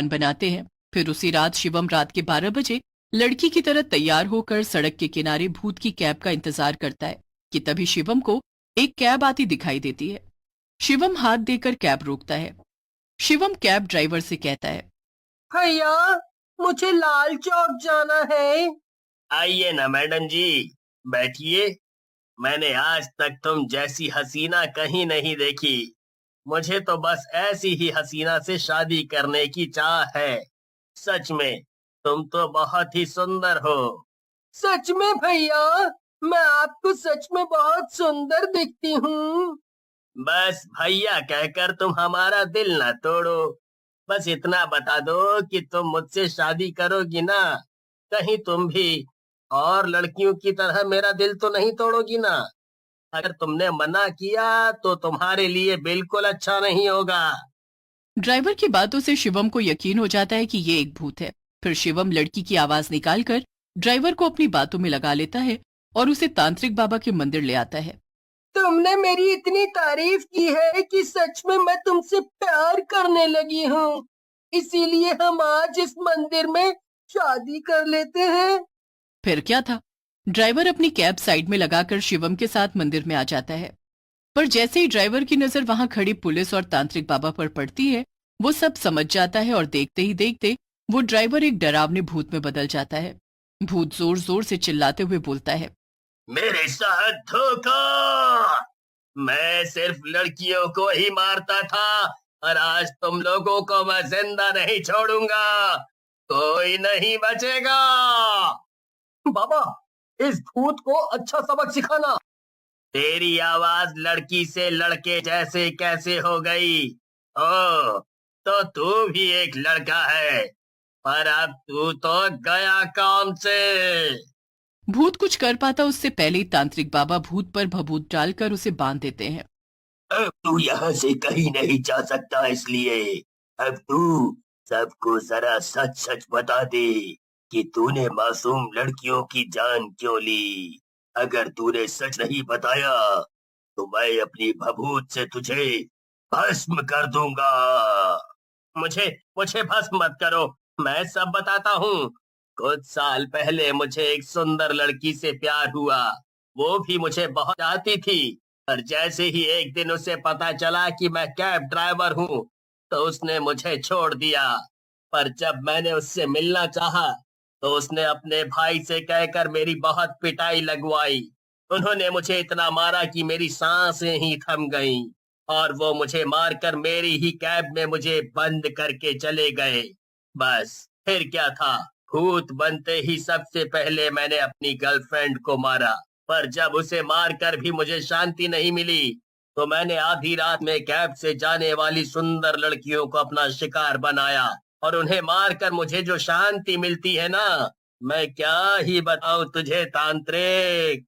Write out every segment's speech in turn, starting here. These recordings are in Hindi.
बनाते हैं। फिर उसी रात शिवम रात के 12 बजे लड़की की तरह तैयार होकर सड़क के किनारे भूत की कैब का इंतजार करता है कि तभी शिवम को एक कैब आती दिखाई देती है। शिवम हाथ देकर कैब रोकता है। शिवम कैब ड्राइवर से कहता है, भैया, मुझे लाल चौक जाना है। आइए ना मैडम जी, बैठिए। मैंने आज तक तुम जैसी हसीना कहीं नहीं देखी। मुझे तो बस ऐसी ही हसीना से शादी करने की चाह है। सच में तुम तो बहुत ही सुंदर हो। सच में भैया, मैं आपको सच में बहुत सुंदर दिखती हूँ। बस भैया कहकर तुम हमारा दिल ना तोड़ो। बस इतना बता दो कि तुम मुझसे शादी करोगी ना। कहीं तुम भी और लड़कियों की तरह मेरा दिल तो नहीं तोड़ोगी ना। अगर तुमने मना किया तो तुम्हारे लिए बिल्कुल अच्छा नहीं होगा। ड्राइवर की बातों से शिवम को यकीन हो जाता है कि ये एक भूत है। फिर शिवम लड़की की आवाज निकालकर ड्राइवर को अपनी बातों में लगा लेता है और उसे तांत्रिक बाबा के मंदिर ले आता है। तुमने मेरी इतनी तारीफ की है कि सच में मैं तुमसे प्यार करने लगी हूँ। इसीलिए हम आज इस मंदिर में शादी कर लेते हैं। फिर क्या था, ड्राइवर अपनी कैब साइड में लगाकर शिवम के साथ मंदिर में आ जाता है। पर जैसे ही ड्राइवर की नजर वहां खड़ी पुलिस और तांत्रिक बाबा पर पड़ती है, वो सब समझ जाता है और देखते ही देखते वो ड्राइवर एक डरावने भूत में बदल जाता है। भूत जोर जोर से चिल्लाते हुए बोलता है, मेरे साथ धोखा। मैं सिर्फ लड़कियों को ही मारता था और आज तुम लोगों को मैं जिंदा नहीं छोड़ूंगा। कोई नहीं बचेगा। बाबा, इस भूत को अच्छा सबक सिखाना। तेरी आवाज लड़की से लड़के जैसे कैसे हो गई? ओ, तो तू भी एक लड़का है, पर अब तू तो गया काम से। भूत कुछ कर पाता उससे पहले ही तांत्रिक बाबा भूत पर भभूत डालकर उसे बांध देते हैं। अब तू यहाँ से कहीं नहीं जा सकता, इसलिए अब तू सबको जरा सच सच बता दे कि तूने मासूम लड़कियों की जान क्यों ली। अगर तूने सच नहीं बताया तो मैं अपनी भभूत से तुझे भस्म कर दूंगा। मुझे मुझे भस्म मत करो, मैं सब बताता हूँ। कुछ साल पहले मुझे एक सुंदर लड़की से प्यार हुआ। वो भी मुझे बहुत चाहती थी, पर जैसे ही एक दिन उसे पता चला कि मैं कैब ड्राइवर हूँ, तो उसने मुझे छोड़ दिया। पर जब मैंने उससे मिलना चाहा, तो उसने अपने भाई से कहकर मेरी बहुत पिटाई लगवाई। उन्होंने मुझे इतना मारा कि मेरी सांसें ही थम गईं, और वो मुझे मारकर मेरी ही कैब में मुझे बंद करके चले गए। बस फिर क्या था, भूत बनते ही सबसे पहले मैंने अपनी गर्लफ्रेंड को मारा। पर जब उसे मारकर भी मुझे शांति नहीं मिली, तो मैंने आधी रात में कैब से जाने वाली सुंदर लड़कियों को अपना शिकार बनाया, और उन्हें मारकर मुझे जो शांति मिलती है ना, मैं क्या ही बताऊं तुझे तांत्रिक।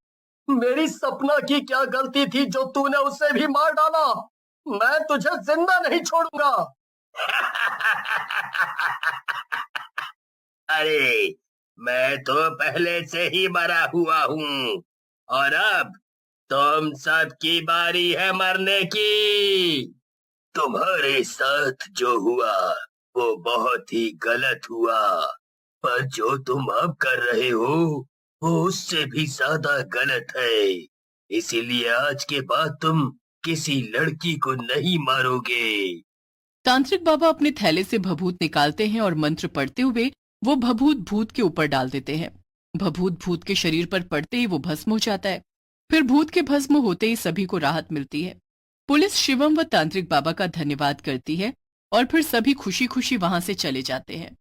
मेरी सपना की क्या गलती थी जो तूने उसे भी मार डाला। मैं तुझे जिंदा नहीं छोड़ूंगा। अरे, मैं तो पहले से ही मरा हुआ हूँ, और अब तुम सबकी बारी है मरने की। तुम्हारे साथ जो हुआ वो बहुत ही गलत हुआ, पर जो तुम अब कर रहे हो वो उससे भी ज्यादा गलत है। इसीलिए आज के बाद तुम किसी लड़की को नहीं मारोगे। तांत्रिक बाबा अपने थैले से भभूत निकालते हैं और मंत्र पढ़ते हुए वो भभूत भूत के ऊपर डाल देते हैं। भभूत भूत के शरीर पर पड़ते ही वो भस्म हो जाता है। फिर भूत के भस्म होते ही सभी को राहत मिलती है। पुलिस शिवम व तांत्रिक बाबा का धन्यवाद करती है और फिर सभी खुशी खुशी वहां से चले जाते हैं।